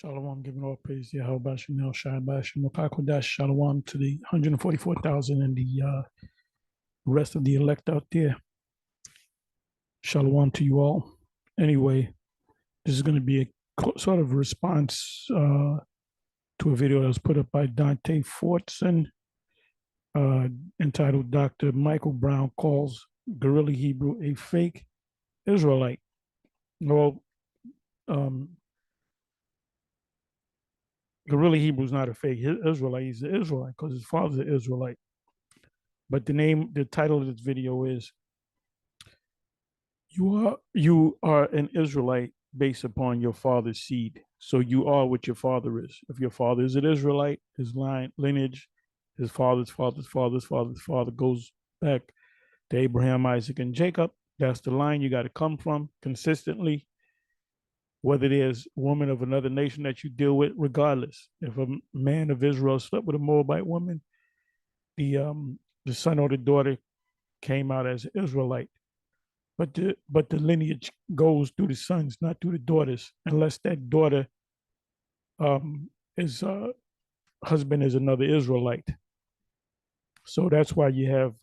Shalom, giving all praise to Yahawah, Shemel, Shabash, Qadash, Shalom to the 144,000 and the rest of the elect out there. Shalom to you all. Anyway, this is going to be a sort of response to a video that was put up by Dante Fortson entitled Dr. Michael Brown Calls Guerrilla Hebrew a Fake Israelite. Well, Guerrilla Hebrew is not a fake Israelite. He's an Israelite because his father's an Israelite. But the title of this video is You are an Israelite based upon your father's seed. So you are what your father is. If your father is an Israelite, his lineage, his father's father goes back to Abraham, Isaac, and Jacob. That's the line you got to come from consistently. Whether there's a woman of another nation that you deal with, regardless. If a man of Israel slept with a Moabite woman, the son or the daughter came out as an Israelite. But the lineage goes through the sons, not through the daughters, unless that daughter is husband is another Israelite. So that's why you have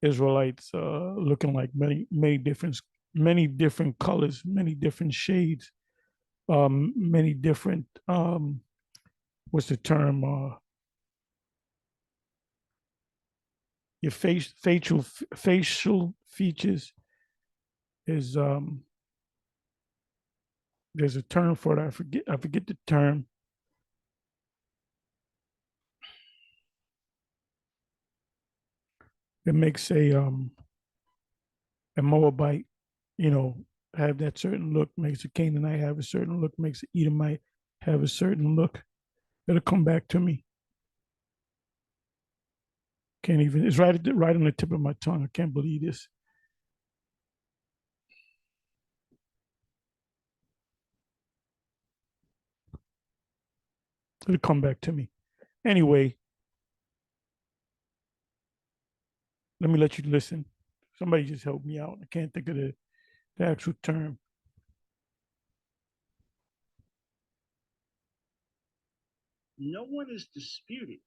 Israelites looking like many different colors, many different shades, many different what's the term? Your facial features is there's a term for it. I forget the term. It makes a Moabite, have that certain look, makes a Canaanite have a certain look, makes an Edomite have a certain look. It'll come back to me. Can't even, it's right on the tip of my tongue. I can't believe this. It'll come back to me. Anyway, let me let you listen. Somebody just help me out. I can't think of the actual term. No one is disputing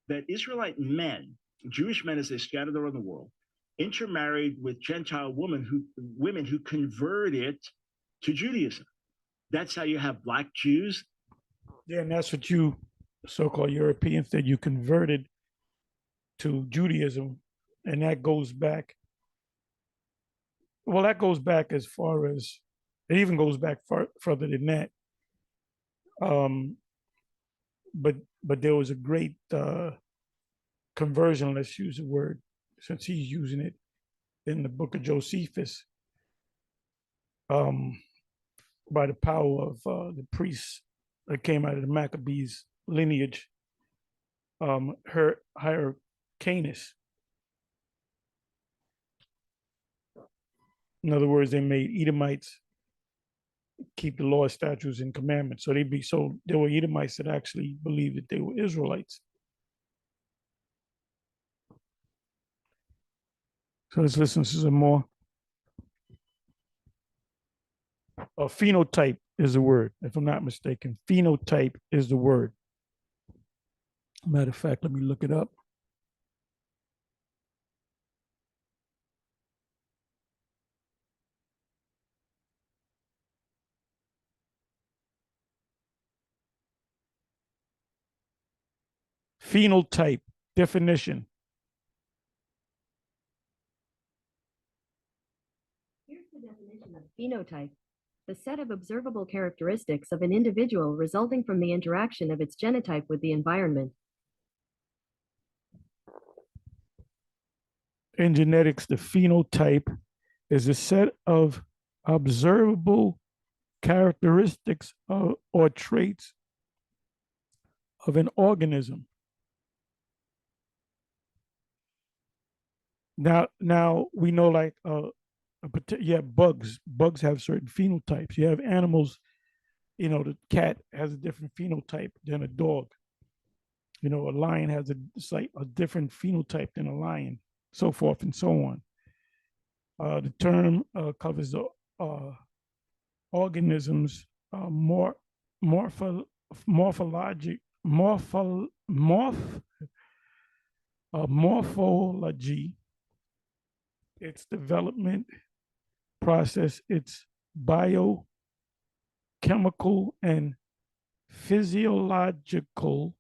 that Israelite men, Jewish men as they scattered around the world, intermarried with Gentile women who converted to Judaism. That's how you have Black Jews. Yeah, and that's what you so-called Europeans said, you converted to Judaism, and that goes back. Well, that goes back as far as, it even goes back further than that. But there was a great conversion, let's use the word, since he's using it in the book of Josephus, by the power of the priests that came out of the Maccabees lineage, Hyrcanus. In other words, they made Edomites keep the law, statutes, and commandments. So there were Edomites that actually believed that they were Israelites. So let's listen to some more. A phenotype is the word, if I'm not mistaken. Phenotype is the word. Matter of fact, let me look it up. Phenotype, definition. Here's the definition of phenotype: the set of observable characteristics of an individual resulting from the interaction of its genotype with the environment. In genetics, the phenotype is a set of observable characteristics or traits of an organism. Now we know, like you have bugs. Bugs have certain phenotypes. You have animals. The cat has a different phenotype than a dog. A lion has a different phenotype than a lion, so forth and so on. The term covers the organisms more morphologic morphology, its development process, its biochemical and physiological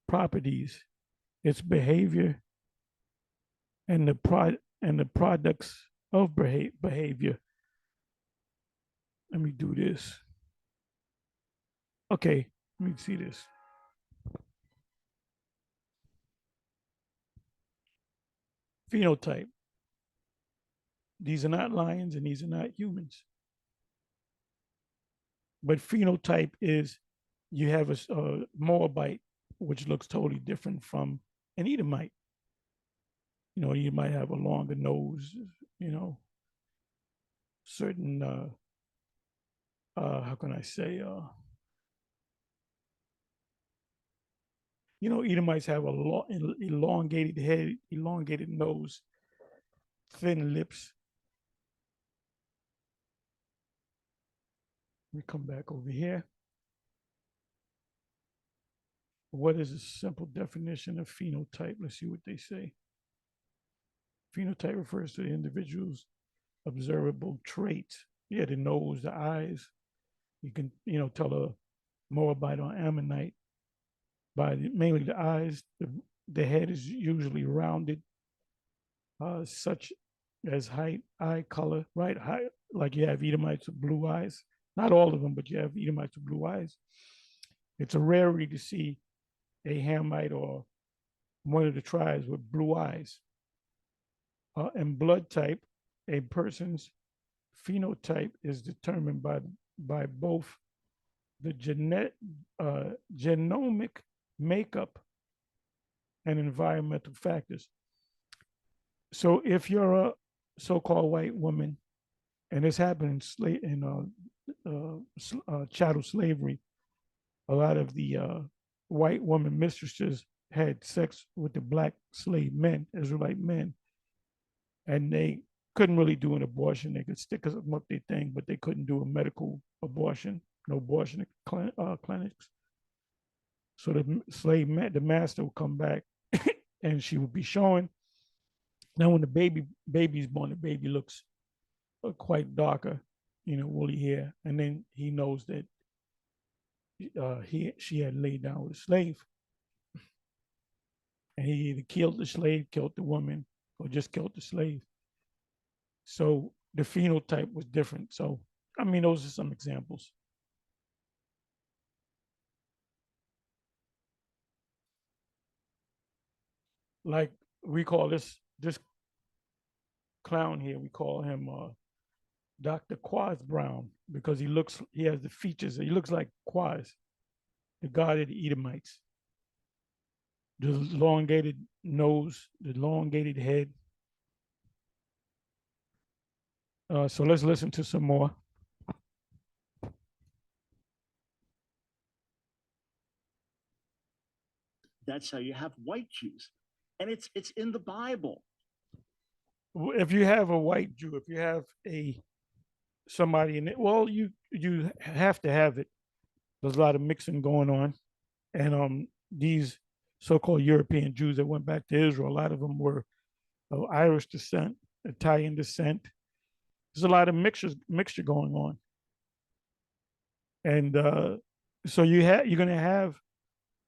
properties, its behavior, and the products of behavior. Let me do this. Okay, let me see this. Phenotype. These are not lions and these are not humans. But phenotype is you have a Moabite, which looks totally different from an Edomite. You know, you might have a longer nose, you know, certain, how can I say, you know, Edomites have a elongated head, elongated nose, thin lips. Let me come back over here. What is a simple definition of phenotype? Let's see what they say. Phenotype refers to the individual's observable traits. Yeah, the nose, the eyes. You can, you know, tell a Moabite or Ammonite by mainly the eyes. The head is usually rounded, such as height, eye color, right? Height, like you have Edomites with blue eyes. Not all of them, but you have Edomites with blue eyes. It's a rarity to see a Hamite or one of the tribes with blue eyes. And blood type, a person's phenotype is determined by both the genomic makeup and environmental factors. So if you're a so-called white woman, and this happened in chattel slavery, a lot of the white woman mistresses had sex with the black slave men, Israelite men, and they couldn't really do an abortion. They could stick them up their thing, but they couldn't do a medical abortion, no abortion clinics. So the slave man, the master would come back and she would be showing. Now when the baby's born, the baby looks quite darker, you know, woolly hair. And then he knows that she had laid down with a slave. And he either killed the slave, killed the woman, or just killed the slave. So the phenotype was different. So, I mean, those are some examples. Like we call this clown here, we call him Dr. Quaz Brown, because he has the features, he looks like Quaz, the god of the Edomites. The elongated nose, the elongated head. So let's listen to some more. That's how you have white Jews. And it's in the Bible. If you have a white Jew, if you have somebody in it, well, you have to have it. There's a lot of mixing going on. And these so-called European Jews that went back to Israel, a lot of them were of Irish descent, Italian descent. There's a lot of mixture going on. And so you're going to have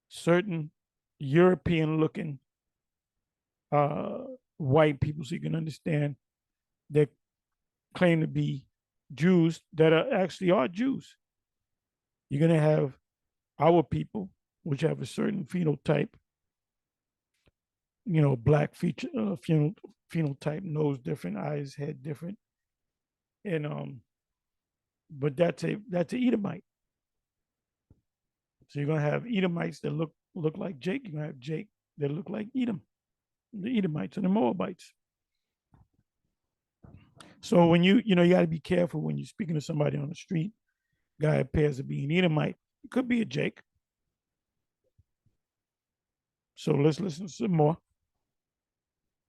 certain European looking white people, so you can understand, that claim to be Jews that actually are Jews. You're going to have our people, which have a certain phenotype, you know, black feature, phenotype, nose different, eyes, head different. And but that's a Edomite. So you're gonna have Edomites that look like Jake. You're gonna have Jake that look like Edom, the Edomites and the Moabites. So when you got to be careful when you're speaking to somebody on the street. Guy appears to be an Edomite. It could be a Jake. So let's listen to some more.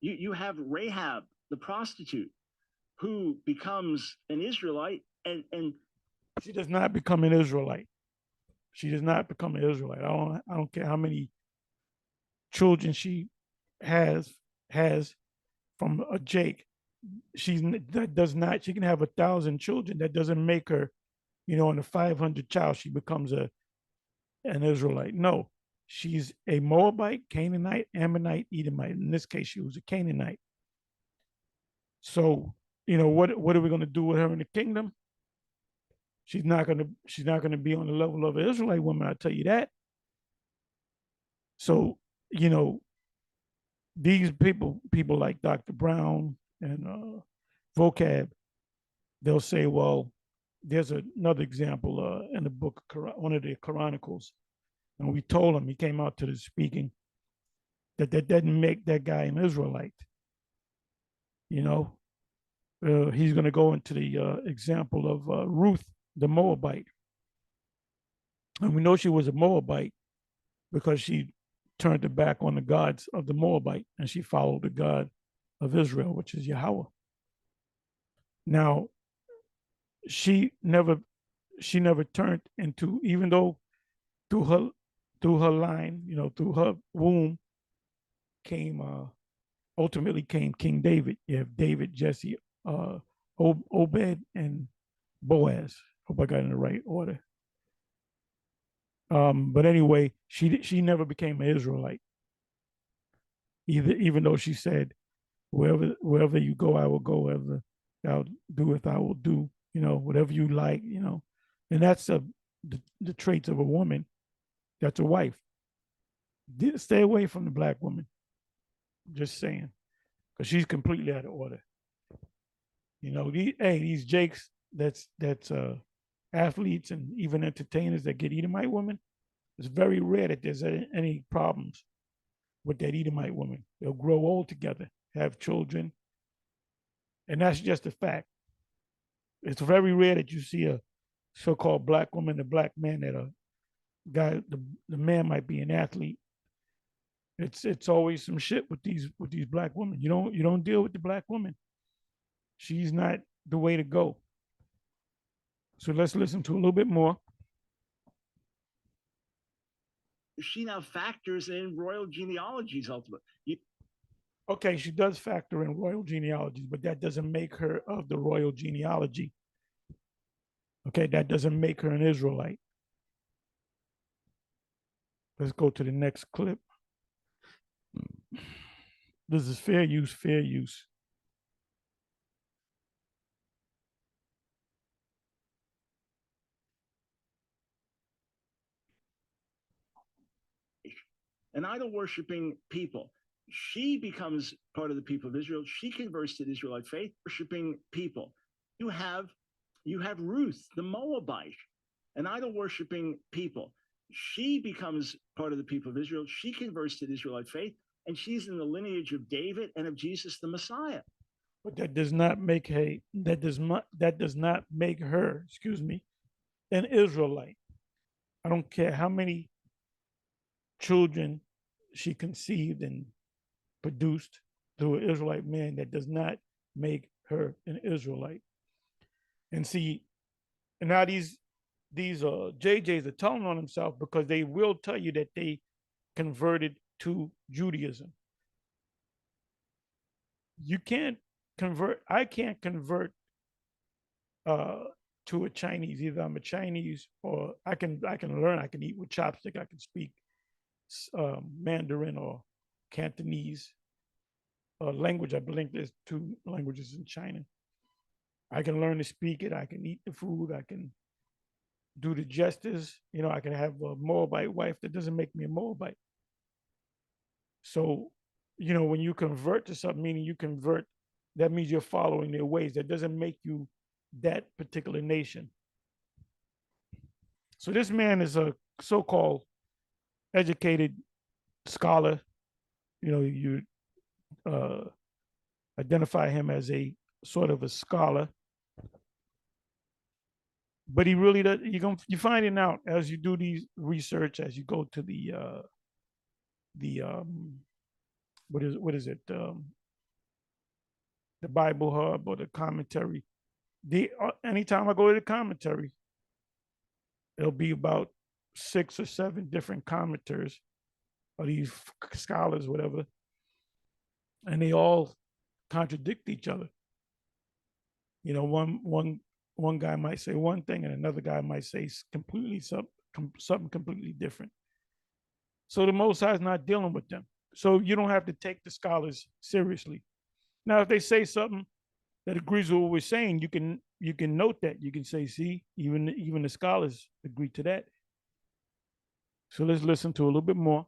You have Rahab, the prostitute, who becomes an Israelite, and she does not become an Israelite. She does not become an Israelite. I don't care how many children she has from a Jake. That does not. She can have 1,000 children. That doesn't make her, in the 500 child she becomes an Israelite. No, she's a Moabite, Canaanite, Ammonite, Edomite. In this case, she was a Canaanite. So, what are we going to do with her in the kingdom? She's not going to be on the level of an Israelite woman, I'll tell you that. So, these people like Dr. Brown and Vocab, they'll say, well, there's another example in the book, one of the Chronicles, and we told him, he came out to the speaking, that doesn't make that guy an Israelite. He's going to go into the example of Ruth, the Moabite. And we know she was a Moabite because she turned her back on the gods of the Moabite and she followed the God of Israel, which is Yahawah. Now, she never turned into, even though through her line, through her womb ultimately came King David. You have David, Jesse, Obed, and Boaz. Hope I got in the right order. But anyway, she never became an Israelite. Even though she said, wherever you go, I will go. Wherever thou doeth, I will do. Whatever you like. And that's the traits of a woman. That's a wife. Stay away from the black woman. Just saying, because she's completely out of order. These Jakes that's athletes and even entertainers that get Edomite women, it's very rare that there's any problems with that Edomite woman. They'll grow old together, have children, and that's just a fact. It's very rare that you see a so-called black woman, a black man, that a guy, the man might be an athlete. It's always some shit with these black women. You don't deal with the black woman. She's not the way to go. So let's listen to a little bit more. She now factors in royal genealogies ultimately. Okay, she does factor in royal genealogies, but that doesn't make her of the royal genealogy. Okay, that doesn't make her an Israelite. Let's go to the next clip. This is fair use, fair use. An idol worshiping people. She becomes part of the people of Israel. She converts to the Israelite faith, worshiping people. You have Ruth, the Moabite, an idol worshiping people. She becomes part of the people of Israel. She converts to the Israelite faith, and she's in the lineage of David and of Jesus the Messiah. But that does not make her, an Israelite. I don't care how many children she conceived and produced through an Israelite man. That does not make her an Israelite. And see, and now these JJs are telling on themselves because they will tell you that they converted to Judaism. You can't convert. I can't convert to a Chinese. Either I'm a Chinese or I can learn. I can eat with chopstick. I can speak Mandarin or Cantonese language. I believe there's 2 languages in China. I can learn to speak it. I can eat the food. I can do the gestures. I can have a Moabite wife. That doesn't make me a Moabite. So, when you convert to something, meaning you convert, that means you're following their ways. That doesn't make you that particular nation. So this man is a so-called educated scholar. You identify him as a sort of a scholar, but he really does. You find it out as you do these research, as you go to the what is it, the Bible Hub or the commentary. Anytime I go to the commentary, it'll be about 6 or 7 different commenters or these scholars, whatever, and they all contradict each other. You know, one guy might say one thing and another guy might say completely something completely different. So the Most High is not dealing with them. So you don't have to take the scholars seriously. Now, if they say something that agrees with what we're saying, you can note that. You can say, see, even the scholars agree to that. So let's listen to a little bit more.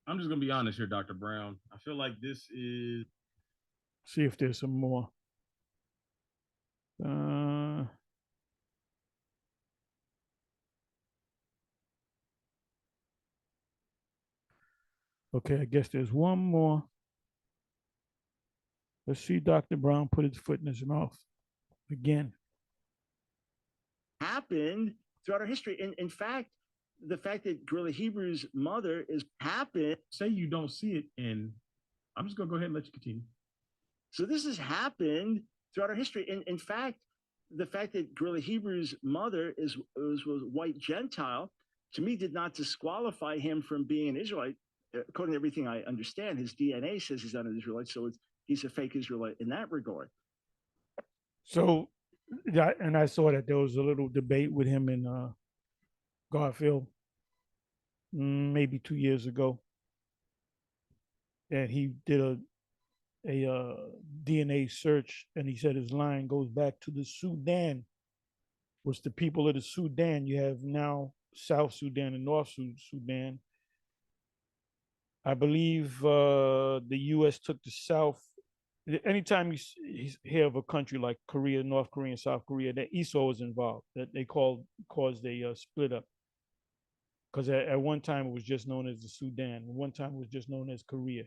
I'm just gonna be honest here, Dr. Brown. I feel like this is. See if there's some more. Okay, I guess there's one more. Let's see Dr. Brown put his foot in his mouth again. Happened throughout our history. And in fact, the fact that Guerrilla Hebrew's mother is happened. Say you don't see it, and I'm just gonna go ahead and let you continue. So this has happened throughout our history. And in fact, the fact that Guerrilla Hebrew's mother was white Gentile, to me, did not disqualify him from being an Israelite. According to everything I understand, his DNA says he's not an Israelite, so he's a fake Israelite in that regard. So, yeah, and I saw that there was a little debate with him in Garfield maybe 2 years ago, and he did a DNA search, and he said his line goes back to the Sudan, which the people of the Sudan, you have now South Sudan and North Sudan. I believe the U.S. took the South. Anytime you hear of a country like Korea, North Korea, and South Korea, that Esau was involved. That they caused a split up. Because at one time it was just known as the Sudan. At one time it was just known as Korea.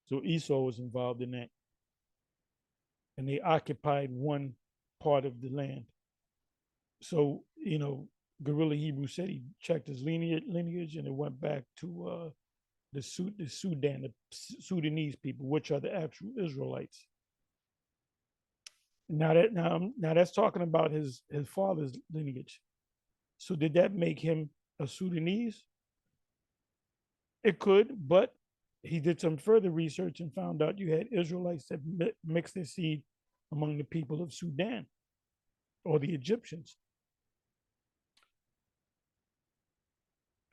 So Esau was involved in that. And they occupied one part of the land. So, you know, Guerrilla Hebrew said he checked his lineage and it went back to the Sudan, the Sudanese people, which are the actual Israelites. Now that's talking about his father's lineage. So did that make him a Sudanese? It could, but he did some further research and found out you had Israelites that mixed their seed among the people of Sudan or the Egyptians.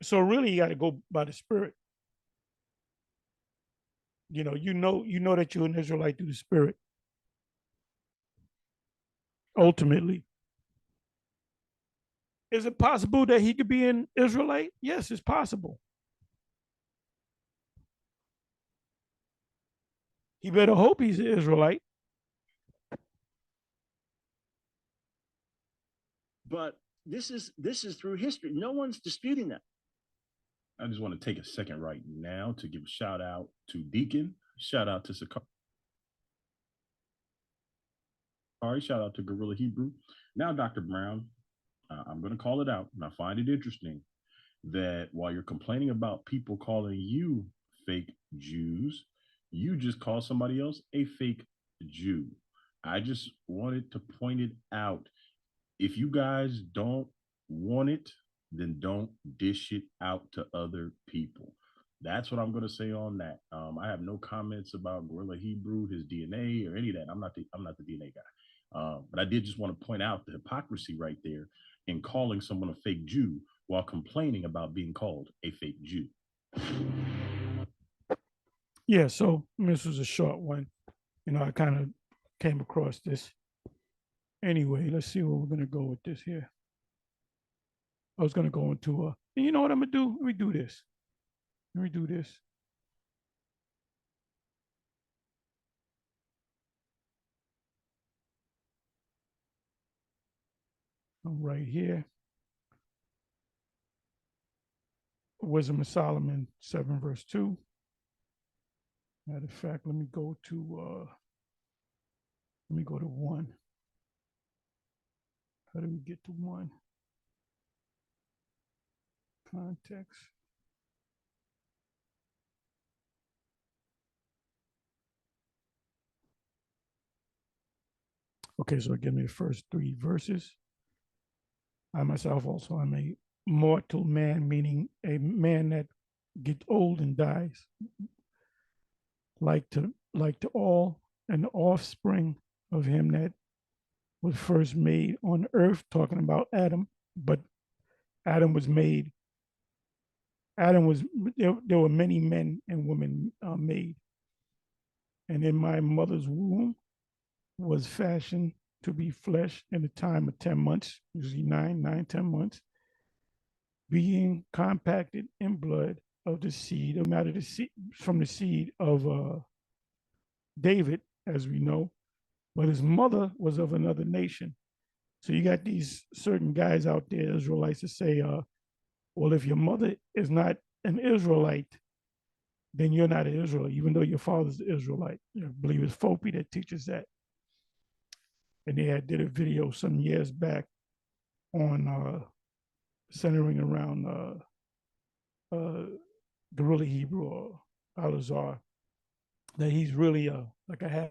So really, you got to go by the Spirit. You know that you're an Israelite through the Spirit. Ultimately, is it possible that he could be an Israelite? Yes, it's possible. He better hope he's an Israelite. But this is through history. No one's disputing that. I just want to take a second right now to give a shout out to Deacon, shout out to Sakari, shout out to Guerrilla Hebrew. Now, Dr. Brown, I'm going to call it out, and I find it interesting that while you're complaining about people calling you fake Jews, you just call somebody else a fake Jew. I just wanted to point it out. If you guys don't want it, then don't dish it out to other people. That's what I'm going to say on that. I have no comments about Guerrilla Hebrew, his DNA, or any of that. I'm not the DNA guy. But I did just want to point out the hypocrisy right there in calling someone a fake Jew while complaining about being called a fake Jew. Yeah, so this was a short one. You know, I kind of came across this. Anyway, let's see where we're going to go with this here. I was going to go into and you know what I'm going to do? Let me do this. I'm right here. Wisdom of Solomon 7 verse 2. Matter of fact, let me go to 1. How do we get to 1? Context. Okay, so give me the first 3 verses. I myself also am a mortal man, meaning a man that gets old and dies. Like to all an offspring of him that was first made on earth, talking about Adam, but Adam was made, Adam was, there were many men and women made. And in my mother's womb was fashioned to be flesh in the time of 10 months, usually 10 months, being compacted in blood of the seed, no matter the seed, from the seed of David, as we know, but his mother was of another nation. So you got these certain guys out there, Israelites, to say, well, if your mother is not an Israelite, then you're not an Israelite, even though your father's an Israelite. I believe it's Fopi that teaches that. And they did a video some years back on centering around Guerrilla Hebrew or Al-Azhar, that he's really like a half